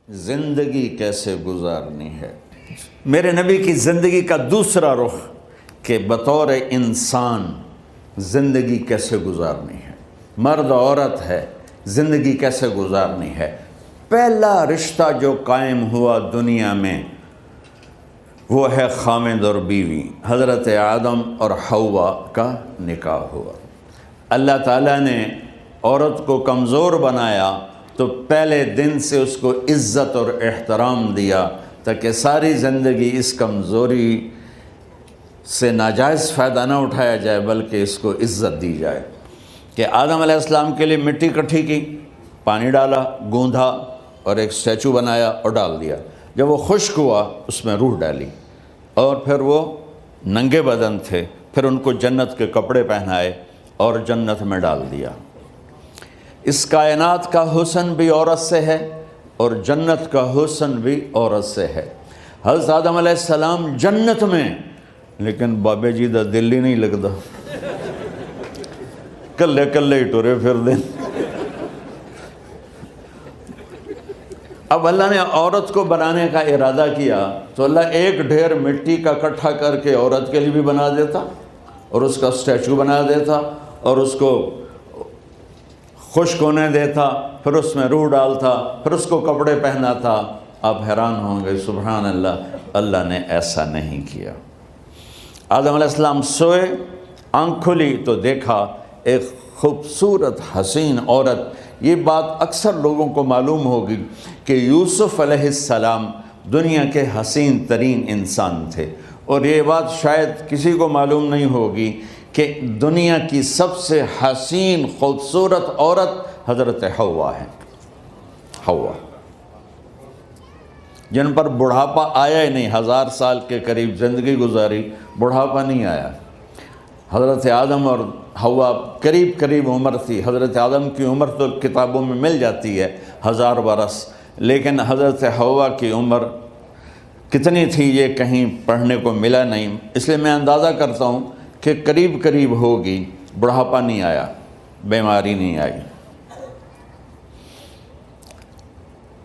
زندگی کیسے گزارنی ہے۔ میرے نبی کی زندگی کا دوسرا رخ کہ بطور انسان زندگی کیسے گزارنی ہے، مرد عورت ہے زندگی کیسے گزارنی ہے۔ پہلا رشتہ جو قائم ہوا دنیا میں وہ ہے خامد اور بیوی، حضرت آدم اور حوا کا نکاح ہوا۔ اللہ تعالیٰ نے عورت کو کمزور بنایا تو پہلے دن سے اس کو عزت اور احترام دیا تاکہ ساری زندگی اس کمزوری سے ناجائز فائدہ نہ اٹھایا جائے بلکہ اس کو عزت دی جائے۔ کہ آدم علیہ السلام کے لیے مٹی اکٹھی کی، پانی ڈالا، گوندھا اور ایک اسٹیچو بنایا اور ڈال دیا۔ جب وہ خشک ہوا اس میں روح ڈالی اور پھر وہ ننگے بدن تھے، پھر ان کو جنت کے کپڑے پہنائے اور جنت میں ڈال دیا۔ اس کائنات کا حسن بھی عورت سے ہے اور جنت کا حسن بھی عورت سے ہے۔ حضرت آدم علیہ السلام جنت میں، لیکن بابے جی دا دل ہی نہیں لگتا، کلے کلے ہی ٹرے پھر دیں۔ اب اللہ نے عورت کو بنانے کا ارادہ کیا تو اللہ ایک ڈھیر مٹی کا اکٹھا کر کے عورت کے لیے بھی بنا دیتا اور اس کا اسٹیچو بنا دیتا اور اس کو خشک ہونے دیتا، پھر اس میں روح ڈالتا، پھر اس کو کپڑے پہناتا۔ آپ حیران ہوں گے، سبحان اللہ، اللہ نے ایسا نہیں کیا۔ آدم علیہ السلام سوئے، آنکھ کھلی تو دیکھا ایک خوبصورت حسین عورت۔ یہ بات اکثر لوگوں کو معلوم ہوگی کہ یوسف علیہ السلام دنیا کے حسین ترین انسان تھے، اور یہ بات شاید کسی کو معلوم نہیں ہوگی کہ دنیا کی سب سے حسین خوبصورت عورت حضرت حوا ہے۔ حوا جن پر بڑھاپا آیا ہی نہیں، 1000 سال کے قریب زندگی گزاری، بڑھاپا نہیں آیا۔ حضرت آدم اور حوا قریب قریب عمر تھی۔ حضرت آدم کی عمر تو کتابوں میں مل جاتی ہے 1000 برس، لیکن حضرت حوا کی عمر کتنی تھی یہ کہیں پڑھنے کو ملا نہیں، اس لیے میں اندازہ کرتا ہوں کہ قریب قریب ہوگی۔ بڑھاپا نہیں آیا، بیماری نہیں آئی۔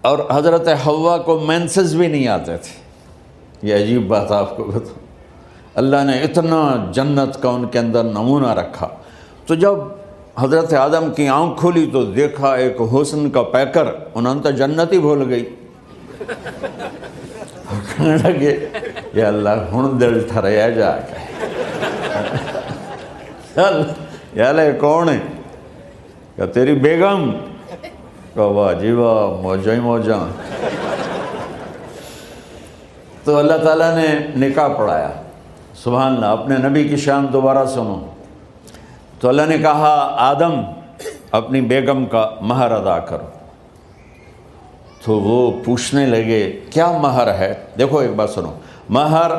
اور حضرت حوا کو مینسز بھی نہیں آتے تھے۔ یہ عجیب بات آپ کو بتاؤں، اللہ نے اتنا جنت کا ان کے اندر نمونہ رکھا۔ تو جب حضرت آدم کی آنکھ کھلی تو دیکھا ایک حسن کا پیکر، انہوں تو جنت ہی بھول گئی۔ کہنے لگے یا اللہ ہن دل ٹھریا جا کے، یا اللہ کون ہے؟ کہ تیری بیگم۔ کہ واہ جی واہ، موجاں ہی موجاں۔ تو اللہ تعالیٰ نے نکاح پڑھایا۔ سبحان اللہ، اپنے نبی کی شان دوبارہ سنو۔ تو اللہ نے کہا آدم اپنی بیگم کا مہر ادا کرو۔ تو وہ پوچھنے لگے کیا مہر ہے؟ دیکھو ایک بات سنو، مہر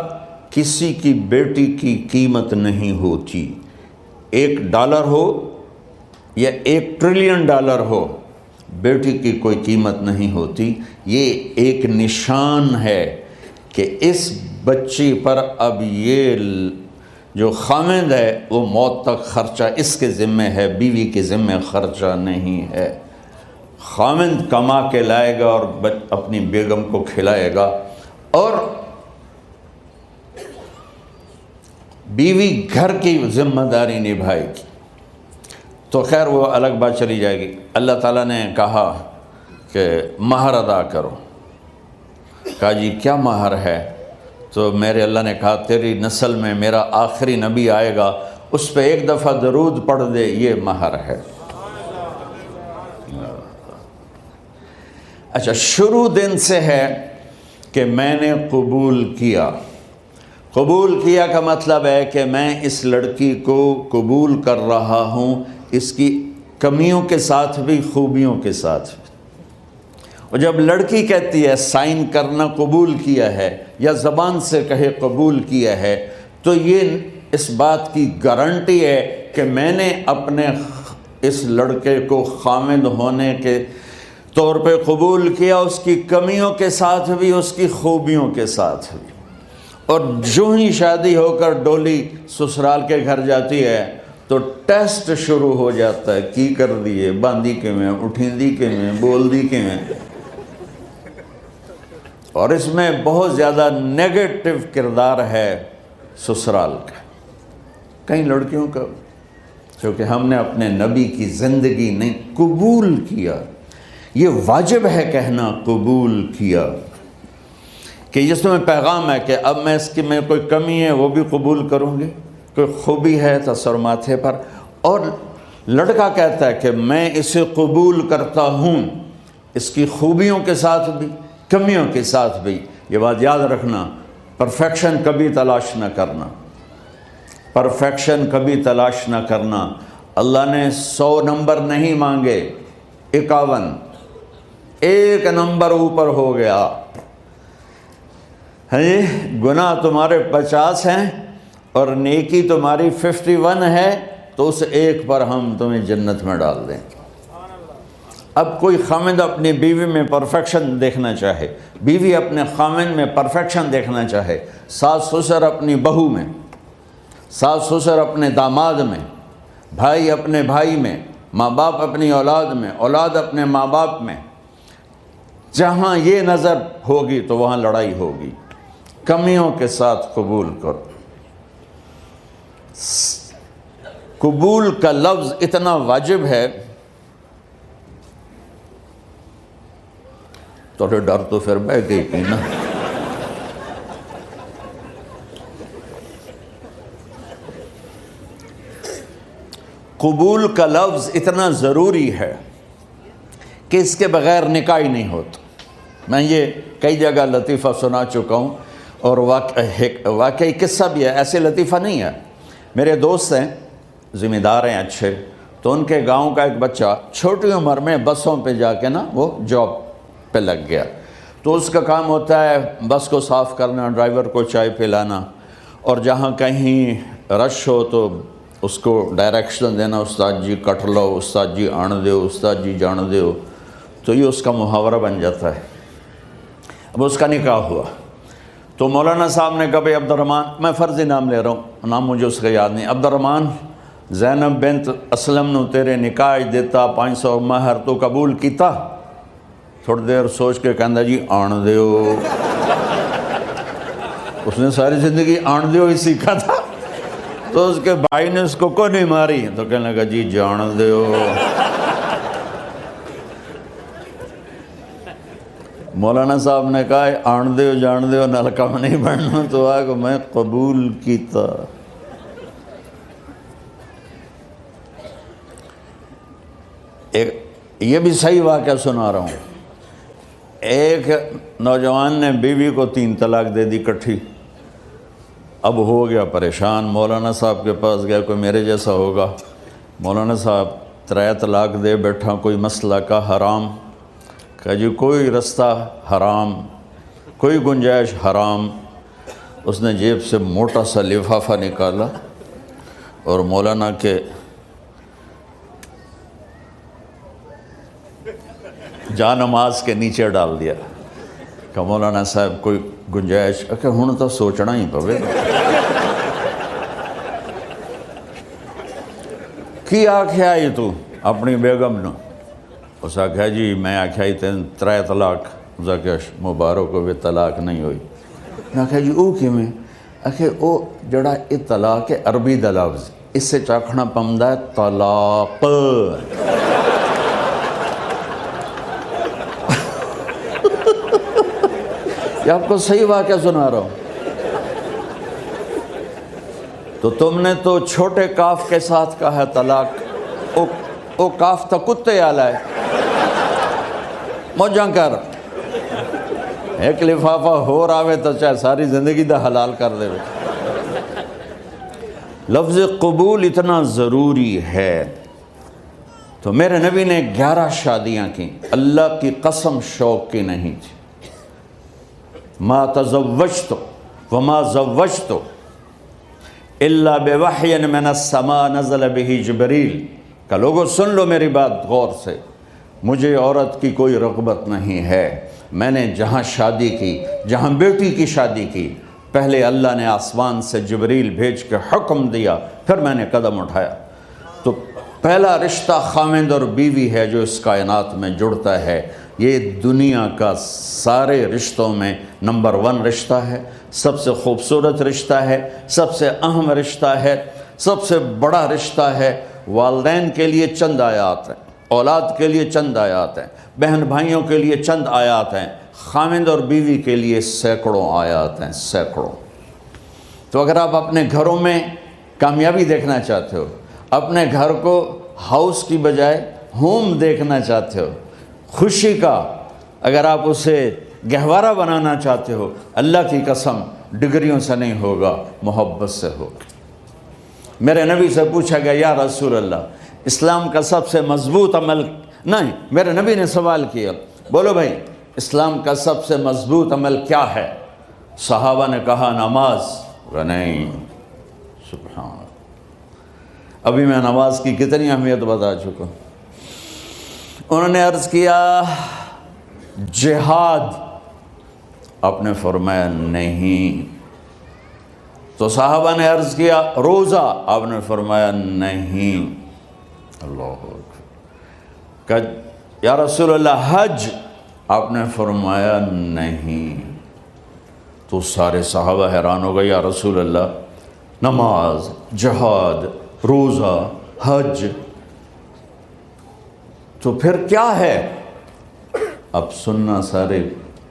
کسی کی بیٹی کی قیمت نہیں ہوتی۔ $1 ہو یا $1 ٹریلین ہو، بیٹی کی کوئی قیمت نہیں ہوتی۔ یہ ایک نشان ہے کہ اس بچی پر اب یہ جو خامد ہے وہ موت تک خرچہ اس کے ذمہ ہے، بیوی کے ذمہ خرچہ نہیں ہے۔ خامد کما کے لائے گا اور اپنی بیگم کو کھلائے گا، اور بیوی گھر کی ذمہ داری نبھائے گی۔ تو خیر وہ الگ بات چلی جائے گی۔ اللہ تعالیٰ نے کہا کہ مہر ادا کرو۔ کہا جی کیا مہر ہے؟ تو میرے اللہ نے کہا تیری نسل میں میرا آخری نبی آئے گا، اس پہ ایک دفعہ درود پڑھ دے، یہ مہر ہے۔ اچھا، شروع دن سے ہے کہ میں نے قبول کیا۔ قبول کیا کا مطلب ہے کہ میں اس لڑکی کو قبول کر رہا ہوں، اس کی کمیوں کے ساتھ بھی خوبیوں کے ساتھ بھی۔ اور جب لڑکی کہتی ہے سائن کرنا قبول کیا ہے، یا زبان سے کہے قبول کیا ہے، تو یہ اس بات کی گارنٹی ہے کہ میں نے اپنے اس لڑکے کو خامد ہونے کے طور پہ قبول کیا، اس کی کمیوں کے ساتھ بھی، اس کی خوبیوں کے ساتھ بھی۔ اور جو ہی شادی ہو کر ڈولی سسرال کے گھر جاتی ہے تو ٹیسٹ شروع ہو جاتا ہے، کی کر دیے، باندھی کے میں، اٹھیندی کے میں، بول دی کے میں۔ اور اس میں بہت زیادہ نیگیٹو کردار ہے سسرال کا، کئی لڑکیوں کا، کیونکہ ہم نے اپنے نبی کی زندگی نہیں قبول کیا۔ یہ واجب ہے کہنا قبول کیا، کہ جس میں پیغام ہے کہ اب میں اس کی میں کوئی کمی ہے وہ بھی قبول کروں گی، کوئی خوبی ہے تو سر ماتھے پر، اور لڑکا کہتا ہے کہ میں اسے قبول کرتا ہوں، اس کی خوبیوں کے ساتھ بھی کمیوں کے ساتھ بھی۔ یہ بات یاد رکھنا، پرفیکشن کبھی تلاش نہ کرنا، پرفیکشن کبھی تلاش نہ کرنا۔ اللہ نے 100 نمبر نہیں مانگے، 51، ایک نمبر اوپر ہو گیا۔ گناہ تمہارے 50 ہیں اور نیکی تمہاری 51 ہے، تو اس ایک پر ہم تمہیں جنت میں ڈال دیں۔ اب کوئی خامند اپنی بیوی میں پرفیکشن دیکھنا چاہے، بیوی اپنے خامند میں پرفیکشن دیکھنا چاہے، ساس سسر اپنی بہو میں، ساس سسر اپنے داماد میں، بھائی اپنے بھائی میں، ماں باپ اپنی اولاد میں، اولاد اپنے ماں باپ میں، جہاں یہ نظر ہوگی تو وہاں لڑائی ہوگی۔ کمیوں کے ساتھ قبول کرو۔ قبول کا لفظ اتنا واجب ہے، تو ڈر تو پھر بہ گئی تھی نا۔ قبول کا لفظ اتنا ضروری ہے کہ اس کے بغیر نکاح ہی نہیں ہوتا۔ میں یہ کئی جگہ لطیفہ سنا چکا ہوں، اور واقعی قصہ بھی ہے، ایسے لطیفہ نہیں ہے۔ میرے دوست ہیں، ذمہ دار ہیں اچھے، تو ان کے گاؤں کا ایک بچہ چھوٹی عمر میں بسوں پہ جا کے نا وہ جاب پہ لگ گیا، تو اس کا کام ہوتا ہے بس کو صاف کرنا، ڈرائیور کو چائے پلانا، اور جہاں کہیں رش ہو تو اس کو ڈائریکشن دینا، استاد جی کٹ لو، استاد جی آن دیو، استاد جی جان دیو، تو یہ اس کا محاورہ بن جاتا ہے۔ اب اس کا نکاح ہوا تو مولانا صاحب نے کہا بھائی عبد الرحمن، میں فرضی نام لے رہا ہوں، نام مجھے اس کا یاد نہیں، عبد الرحمن زینب بنت اسلم نو تیرے نکاح دیتا 500 مہر تو قبول کیتا؟ تھوڑی دیر سوچ کے کہندا جی آن دیو۔ اس نے ساری زندگی آن دیو ہی سیکھا تھا، تو اس کے بھائی نے اس کو نہیں ماری، تو کہنے لگا جی جان دیو۔ مولانا صاحب نے کہا آن دیو جان دیو نال کم نہیں بننا، تو آگا میں قبول کیتا۔ یہ بھی صحیح واقعہ سنا رہا ہوں۔ ایک نوجوان نے بیوی کو 3 طلاق دے دی کٹھی، اب ہو گیا پریشان، مولانا صاحب کے پاس گیا، کوئی میرے جیسا ہوگا۔ مولانا صاحب 3 طلاق دے بیٹھا، کوئی مسئلہ کا حرام؟ کہا جی کوئی رستہ حرام، کوئی گنجائش حرام۔ اس نے جیب سے موٹا سا لفافہ نکالا اور مولانا کے جا نماز کے نیچے ڈال دیا کہ مولانا صاحب کوئی گنجائش؟ کہ ہن تو سوچنا ہی پوے کی آکھیا آئی تو اپنی بیگم نو؟ اس آکھیا جی میں آکھیا ہی 3 طلاق، اس آکھیا مبارک ہوئے طلاق نہیں ہوئی۔ میں آکھیا جی او کیویں؟ آکھے او جڑا یہ طلاق ہے عربی دا لفظ، اس سے چاکھنا پمدا ہے طلاق۔ یہ آپ کو صحیح واقعہ سنا رہا ہوں۔ تو تم نے تو چھوٹے کاف کے ساتھ کہا ہے طلاق، او کاف تا کتے آلا ہے، موجاں کر، ایک لفافہ ہو راوے تو چاہے ساری زندگی دا حلال کر دے۔ لفظ قبول اتنا ضروری ہے۔ تو میرے نبی نے 11 شادیاں کی، اللہ کی قسم شوق کی نہیں تھی۔ ما تزوجت وما زوجت الا بوحی من السماء نزل به جبریل۔ کہ لوگوں سن لو میری بات غور سے، مجھے عورت کی کوئی رغبت نہیں ہے، میں نے جہاں شادی کی، جہاں بیٹی کی شادی کی، پہلے اللہ نے آسمان سے جبریل بھیج کے حکم دیا، پھر میں نے قدم اٹھایا۔ تو پہلا رشتہ خاوند اور بیوی ہے جو اس کائنات میں جڑتا ہے، یہ دنیا کا سارے رشتوں میں نمبر 1 رشتہ ہے، سب سے خوبصورت رشتہ ہے، سب سے اہم رشتہ ہے، سب سے بڑا رشتہ ہے۔ والدین کے لیے چند آیات ہیں، اولاد کے لیے چند آیات ہیں، بہن بھائیوں کے لیے چند آیات ہیں، خاوند اور بیوی کے لیے سینکڑوں آیات ہیں، سینکڑوں۔ تو اگر آپ اپنے گھروں میں کامیابی دیکھنا چاہتے ہو، اپنے گھر کو ہاؤس کی بجائے ہوم دیکھنا چاہتے ہو، خوشی کا اگر آپ اسے گہوارہ بنانا چاہتے ہو، اللہ کی قسم ڈگریوں سے نہیں ہوگا، محبت سے ہوگا۔ میرے نبی سے پوچھا گیا یا رسول اللہ اسلام کا سب سے مضبوط عمل، نہیں، میرے نبی نے سوال کیا، بولو بھائی اسلام کا سب سے مضبوط عمل کیا ہے؟ صحابہ نے کہا نماز۔ نہیں، سبحان اللہ، ابھی میں نماز کی کتنی اہمیت بتا چکا۔ انہوں نے عرض کیا جہاد، آپ نے فرمایا نہیں۔ تو صحابہ نے عرض کیا روزہ، آپ نے فرمایا نہیں۔ اللہ اکبر۔ کہ یا رسول اللہ حج، آپ نے فرمایا نہیں۔ تو سارے صحابہ حیران ہو گئے، یا رسول اللہ نماز، جہاد، روزہ، حج، تو پھر کیا ہے؟ اب سننا سارے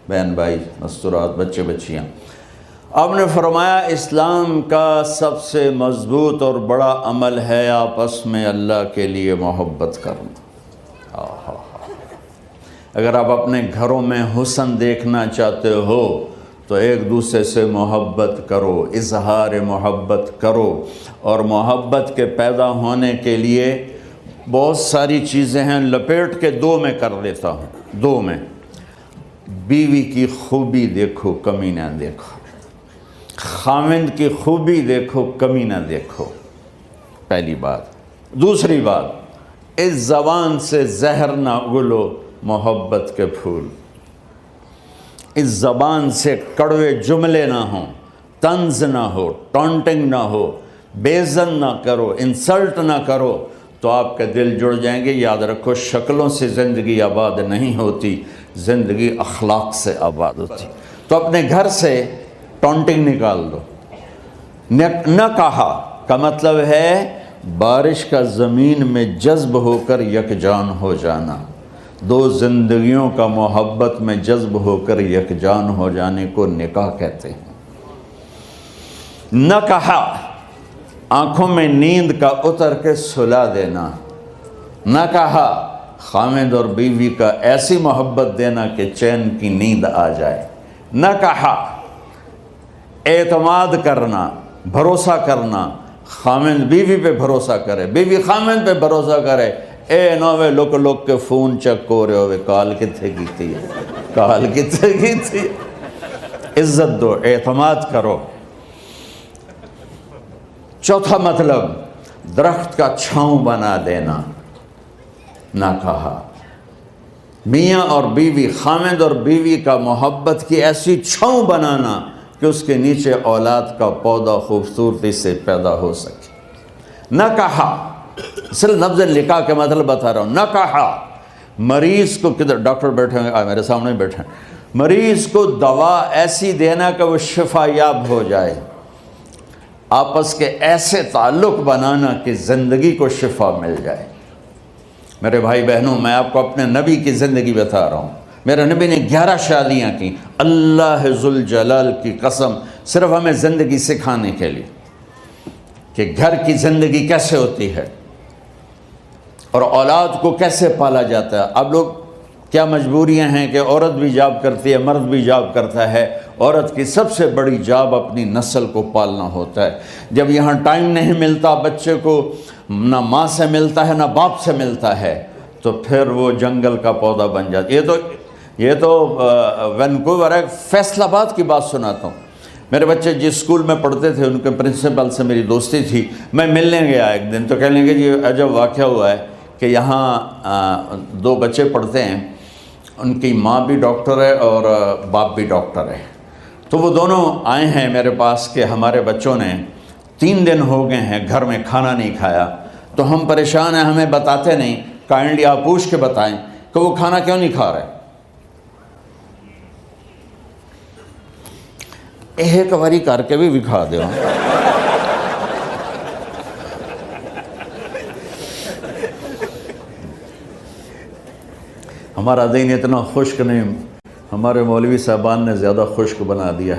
بہن بھائی، مستورات، بچے بچیاں، آپ نے فرمایا اسلام کا سب سے مضبوط اور بڑا عمل ہے آپس میں اللہ کے لیے محبت کرنا۔ اگر آپ اپنے گھروں میں حسن دیکھنا چاہتے ہو تو ایک دوسرے سے محبت کرو، اظہار محبت کرو، اور محبت کے پیدا ہونے کے لیے بہت ساری چیزیں ہیں، لپیٹ کے 2 میں کر لیتا ہوں، 2 میں۔ بیوی کی خوبی دیکھو، کمی نہ دیکھو، خاوند کی خوبی دیکھو، کمی نہ دیکھو، پہلی بات۔ دوسری بات، اس زبان سے زہر نہ اگلو محبت کے پھول، اس زبان سے کڑوے جملے نہ ہوں، طنز نہ ہو، ٹانٹنگ نہ ہو، بےعزت نہ کرو، انسلٹ نہ کرو، تو آپ کے دل جڑ جائیں گے۔ یاد رکھو شکلوں سے زندگی آباد نہیں ہوتی، زندگی اخلاق سے آباد ہوتی۔ تو اپنے گھر سے ٹانٹنگ نکال دو۔ نہ کہا کا مطلب ہے بارش کا زمین میں جذب ہو کر یکجان ہو جانا، 2 زندگیوں کا محبت میں جذب ہو کر یکجان ہو جانے کو نکاح کہتے ہیں۔ نہ کہا آنکھوں میں نیند کا اتر کے سلا دینا، نہ کہا خاوند اور بیوی کا ایسی محبت دینا کہ چین کی نیند آ جائے، نہ کہا اعتماد کرنا، بھروسہ کرنا، خاوند بیوی پہ بھروسہ کرے، بیوی خاوند پہ بھروسہ کرے۔ اے نوے لوک لوک کے فون چیک ہو رہے ہوئے، کال کتنے کی تھی، کال کتنے کی تھی۔ عزت دو، اعتماد کرو۔ چوتھا مطلب درخت کا چھاؤں بنا دینا، نہ کہا میاں اور بیوی، خاوند اور بیوی کا محبت کی ایسی چھاؤں بنانا کہ اس کے نیچے اولاد کا پودا خوبصورتی سے پیدا ہو سکے۔ نہ کہا، صرف لفظ نکاح کے مطلب بتا رہا ہوں، نہ کہا مریض کو، کدھر ڈاکٹر بیٹھے ہیں، میرے سامنے بیٹھے ہیں، مریض کو دوا ایسی دینا کہ وہ شفا یاب ہو جائے، آپس کے ایسے تعلق بنانا کہ زندگی کو شفا مل جائے۔ میرے بھائی بہنوں، میں آپ کو اپنے نبی کی زندگی بتا رہا ہوں۔ میرے نبی نے 11 شادیاں کی، اللہ ذوالجلال کی قسم، صرف ہمیں زندگی سکھانے کے لیے کہ گھر کی زندگی کیسے ہوتی ہے اور اولاد کو کیسے پالا جاتا ہے۔ اب لوگ کیا مجبوریاں ہیں کہ عورت بھی جاب کرتی ہے، مرد بھی جاب کرتا ہے۔ عورت کی سب سے بڑی جاب اپنی نسل کو پالنا ہوتا ہے۔ جب یہاں ٹائم نہیں ملتا بچے کو، نہ ماں سے ملتا ہے نہ باپ سے ملتا ہے، تو پھر وہ جنگل کا پودا بن جاتا ہے۔ یہ تو وینکوور ہے، فیصل آباد کی بات سناتا ہوں۔ میرے بچے جس اسکول میں پڑھتے تھے ان کے پرنسپل سے میری دوستی تھی، میں ملنے گیا ایک دن، تو کہنے لگے جی عجب واقعہ ہوا ہے کہ یہاں 2 بچے پڑھتے ہیں، ان کی ماں بھی ڈاکٹر ہے اور باپ بھی ڈاکٹر ہے، تو وہ دونوں آئے ہیں میرے پاس کہ ہمارے بچوں نے 3 دن ہو گئے ہیں گھر میں کھانا نہیں کھایا، تو ہم پریشان ہیں، ہمیں بتاتے نہیں، کائنڈلی آپ پوچھ کے بتائیں کہ وہ کھانا کیوں نہیں کھا رہے۔ ایک باری کر کے بھی دکھا دو. ہمارا دین اتنا خشک نہیں، ہمارے مولوی صاحبان نے زیادہ خشک بنا دیا.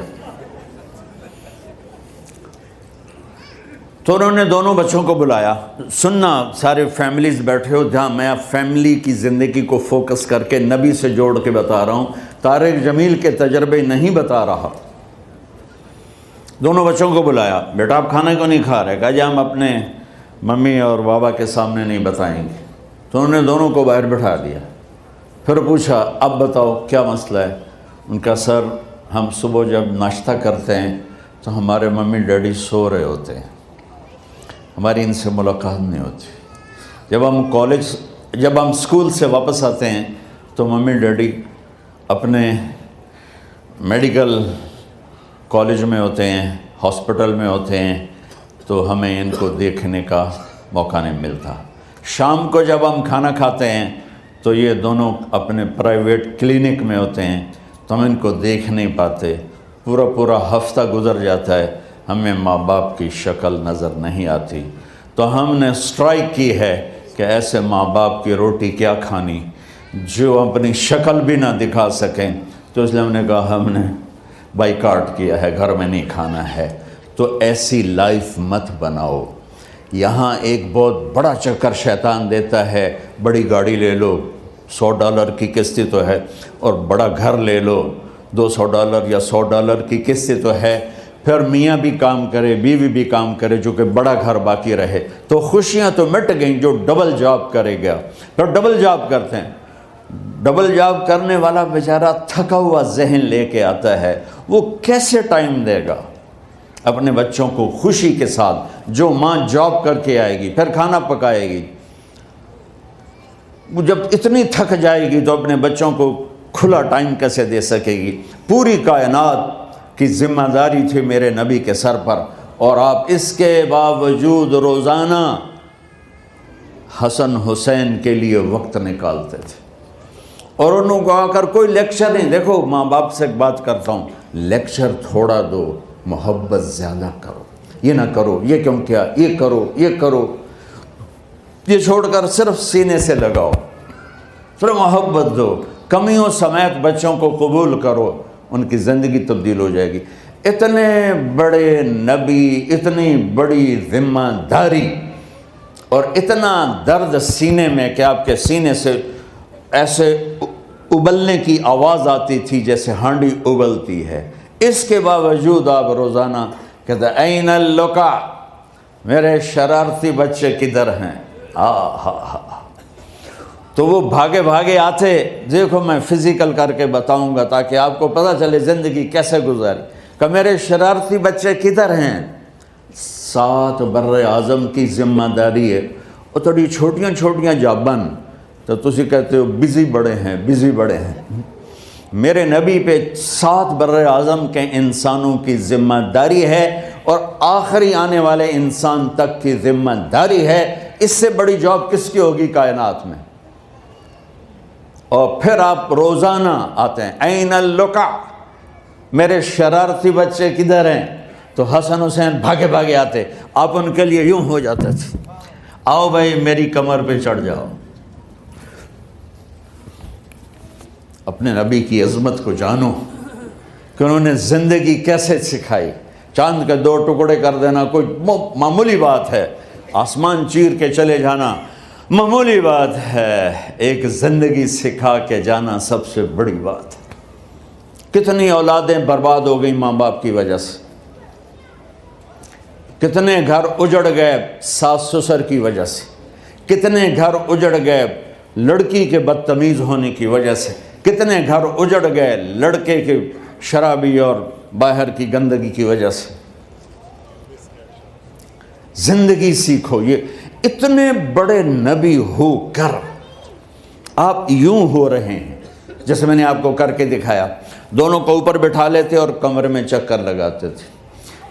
تو انہوں نے دونوں بچوں کو بلایا. سننا سارے فیملیز بیٹھے ہو جہاں میں فیملی کی زندگی کو فوکس کر کے نبی سے جوڑ کے بتا رہا ہوں، طارق جمیل کے تجربے نہیں بتا رہا. دونوں بچوں کو بلایا. بیٹا آپ کھانا کیوں نہیں کھا رہے؟ کہا جی ہم اپنے ممی اور بابا کے سامنے نہیں بتائیں گے. تو انہوں نے دونوں کو باہر بٹھا دیا. پھر پوچھا اب بتاؤ کیا مسئلہ ہے؟ ان کا سر ہم صبح جب ناشتہ کرتے ہیں تو ہمارے ممی ڈیڈی سو رہے ہوتے ہیں، ہماری ان سے ملاقات نہیں ہوتی. جب ہم اسکول سے واپس آتے ہیں تو ممی ڈیڈی اپنے میڈیکل کالج میں ہوتے ہیں، ہاسپٹل میں ہوتے ہیں، تو ہمیں ان کو دیکھنے کا موقع نہیں ملتا. شام کو جب ہم کھانا کھاتے ہیں تو یہ دونوں اپنے پرائیویٹ کلینک میں ہوتے ہیں، تو ہم ان کو دیکھ نہیں پاتے. پورا ہفتہ گزر جاتا ہے، ہمیں ماں باپ کی شکل نظر نہیں آتی. تو ہم نے اسٹرائک کی ہے کہ ایسے ماں باپ کی روٹی کیا کھانی جو اپنی شکل بھی نہ دکھا سکیں. تو اس لیے ہم نے کہا ہم نے بائیکاٹ کیا ہے، گھر میں نہیں کھانا ہے. تو ایسی لائف مت بناؤ. یہاں ایک بہت بڑا چکر شیطان دیتا ہے، بڑی گاڑی لے لو، $100 کی قسط تو ہے، اور بڑا گھر لے لو، $200 یا $100 کی قسط تو ہے. پھر میاں بھی کام کرے، بیوی بھی کام کرے، جو کہ بڑا گھر باقی رہے، تو خوشیاں تو مٹ گئیں. جو ڈبل جاب کرے گا، پھر ڈبل جاب کرتے ہیں. ڈبل جاب کرنے والا بیچارہ تھکا ہوا ذہن لے کے آتا ہے، وہ کیسے ٹائم دے گا اپنے بچوں کو خوشی کے ساتھ؟ جو ماں جاب کر کے آئے گی پھر کھانا پکائے گی، وہ جب اتنی تھک جائے گی تو اپنے بچوں کو کھلا ٹائم کیسے دے سکے گی؟ پوری کائنات کی ذمہ داری تھی میرے نبی کے سر پر، اور آپ اس کے باوجود روزانہ حسن حسین کے لیے وقت نکالتے تھے. اور انہوں کو آ کر کوئی لیکچر نہیں. دیکھو ماں باپ سے ایک بات کرتا ہوں، لیکچر تھوڑا دو، محبت زیادہ کرو. یہ نہ کرو، یہ کیوں کیا، یہ کرو، یہ کرو، یہ چھوڑ کر صرف سینے سے لگاؤ، صرف محبت دو. کمیوں سمیت بچوں کو قبول کرو، ان کی زندگی تبدیل ہو جائے گی. اتنے بڑے نبی، اتنی بڑی ذمہ داری، اور اتنا درد سینے میں کہ آپ کے سینے سے ایسے ابلنے کی آواز آتی تھی جیسے ہانڈی ابلتی ہے. اس کے باوجود آپ روزانہ کہتے ہیں این اللقا، میرے شرارتی بچے کدھر ہیں؟ تو وہ بھاگے بھاگے آتے. دیکھو میں فزیکل کر کے بتاؤں گا تاکہ آپ کو پتہ چلے زندگی کیسے گزاری. کہ میرے شرارتی بچے کدھر ہیں؟ 7 بر اعظم کی ذمہ داری ہے. اور تھوڑی چھوٹیاں جابن تو تسی کہتے ہو بزی بڑے ہیں. میرے نبی پہ 7 بر اعظم کے انسانوں کی ذمہ داری ہے، اور آخری آنے والے انسان تک کی ذمہ داری ہے. اس سے بڑی جاب کس کی ہوگی کائنات میں؟ اور پھر آپ روزانہ آتے ہیں این اللقا، میرے شرارتی بچے کدھر ہیں؟ تو حسن حسین بھاگے بھاگے آتے. آپ ان کے لیے یوں ہو جاتے تھے، آؤ بھائی میری کمر پہ چڑھ جاؤ. اپنے نبی کی عظمت کو جانو کہ انہوں نے زندگی کیسے سکھائی. چاند کے 2 ٹکڑے کر دینا کوئی معمولی بات ہے، آسمان چیر کے چلے جانا معمولی بات ہے، ایک زندگی سکھا کے جانا سب سے بڑی بات ہے. کتنی اولادیں برباد ہو گئی ماں باپ کی وجہ سے، کتنے گھر اجڑ گئے ساس سسر کی وجہ سے، کتنے گھر اجڑ گئے لڑکی کے بدتمیز ہونے کی وجہ سے، کتنے گھر اجڑ گئے لڑکے کے شرابی اور باہر کی گندگی کی وجہ سے. زندگی سیکھو. یہ اتنے بڑے نبی ہو کر آپ یوں ہو رہے ہیں جیسے میں نے آپ کو کر کے دکھایا. دونوں کو اوپر بٹھا لیتے اور کمرے میں چکر لگاتے تھے،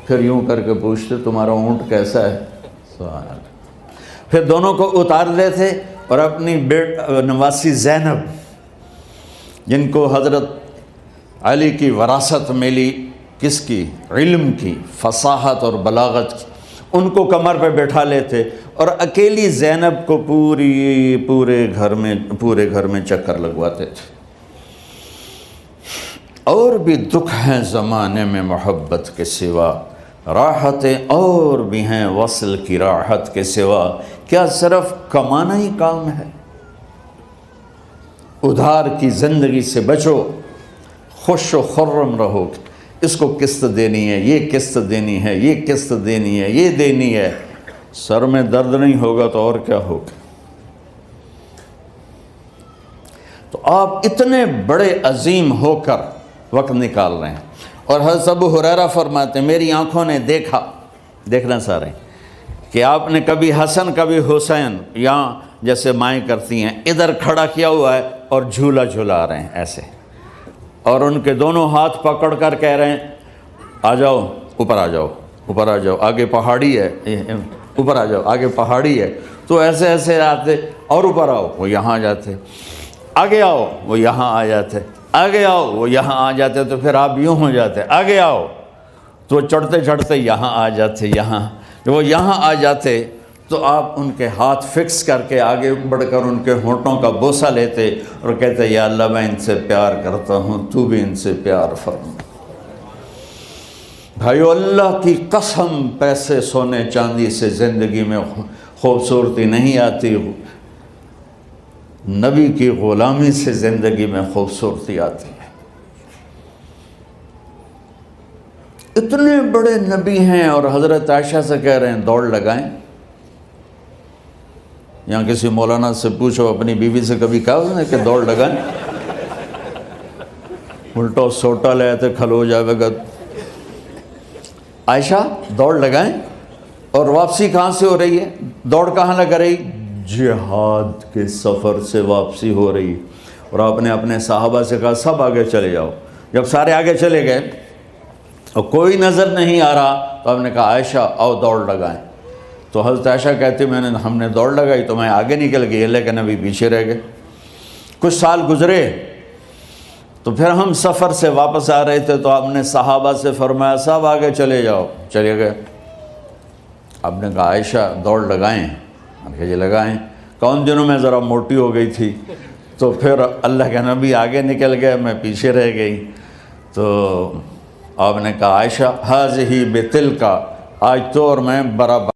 پھر یوں کر کے پوچھتے تمہارا اونٹ کیسا ہے؟ پھر دونوں کو اتار دیتے اور اپنی نواسی زینب، جن کو حضرت علی کی وراثت ملی کس کی؟ علم کی، فصاحت اور بلاغت کی۔ ان کو کمر پہ بٹھا لیتے اور اکیلی زینب کو پورے گھر میں چکر لگواتے تھے۔ اور بھی دکھ ہیں زمانے میں محبت کے سوا، راحتیں اور بھی ہیں وصل کی راحت کے سوا، کیا صرف کمانا ہی کام ہے؟ ادھار کی زندگی سے بچو، خوش و خرم رہو۔ اس کو قسط دینی ہے، یہ قسط دینی ہے، یہ قسط دینی ہے، یہ دینی ہے، سر میں درد نہیں ہوگا تو اور کیا ہوگا؟ تو آپ اتنے بڑے عظیم ہو کر وقت نکال رہے ہیں۔ اور حضرت ابو ہریرہ فرماتے ہیں میری آنکھوں نے دیکھنا سارے کہ آپ نے کبھی حسن کبھی حسین یہاں جیسے مائیں کرتی ہیں ادھر کھڑا کیا ہوا ہے اور جھولا جھولا رہے ہیں ایسے، اور ان کے دونوں ہاتھ پکڑ کر کہہ رہے ہیں آ جاؤ اوپر، آ جاؤ اوپر، آ جاؤ، آگے پہاڑی ہے، اوپر آ جاؤ، آگے پہاڑی ہے۔ تو ایسے ایسے آتے اور اوپر آؤ، وہ یہاں آ جاتے، آگے آؤ، وہ یہاں آ جاتے، آگے آؤ، وہ یہاں آ جاتے، تو پھر آپ یوں ہو جاتے، آگے آؤ، تو چڑھتے چڑھتے یہاں آ جاتے، وہ یہاں آ جاتے، تو آپ ان کے ہاتھ فکس کر کے آگے بڑھ کر ان کے ہونٹوں کا بوسہ لیتے اور کہتے یا اللہ میں ان سے پیار کرتا ہوں، تو بھی ان سے پیار فرما۔ بھائیو اللہ کی قسم، پیسے سونے چاندی سے زندگی میں خوبصورتی نہیں آتی، نبی کی غلامی سے زندگی میں خوبصورتی آتی ہے۔ اتنے بڑے نبی ہیں اور حضرت عائشہ سے کہہ رہے ہیں دوڑ لگائیں۔ یہاں کسی مولانا سے پوچھو اپنی بیوی سے کبھی کہا اس نے کہ دوڑ لگائیں؟ الٹا سوٹا لے آتے کھلو جاوے گا۔ عائشہ دوڑ لگائیں، اور واپسی کہاں سے ہو رہی ہے؟ دوڑ کہاں لگ رہی؟ جہاد کے سفر سے واپسی ہو رہی۔ اور آپ نے اپنے صحابہ سے کہا سب آگے چلے جاؤ۔ جب سارے آگے چلے گئے اور کوئی نظر نہیں آ رہا تو آپ نے کہا عائشہ آؤ دوڑ لگائیں۔ تو حضرت عائشہ کہتی ہم نے دوڑ لگائی تو میں آگے نکل گئی، لیکن ابھی پیچھے رہ گئے۔ کچھ سال گزرے تو پھر ہم سفر سے واپس آ رہے تھے تو آپ نے صحابہ سے فرمایا سب آگے چلے جاؤ، چلے گئے۔ آپ نے کہا عائشہ دوڑ لگائیں؟ ہم کہا جی لگائیں۔ کون دنوں میں ذرا موٹی ہو گئی تھی تو پھر اللہ کے نبی آگے نکل گئے، میں پیچھے رہ گئی۔ تو آپ نے کہا عائشہ ہاذہ بتلک، آج تو اور میں برابر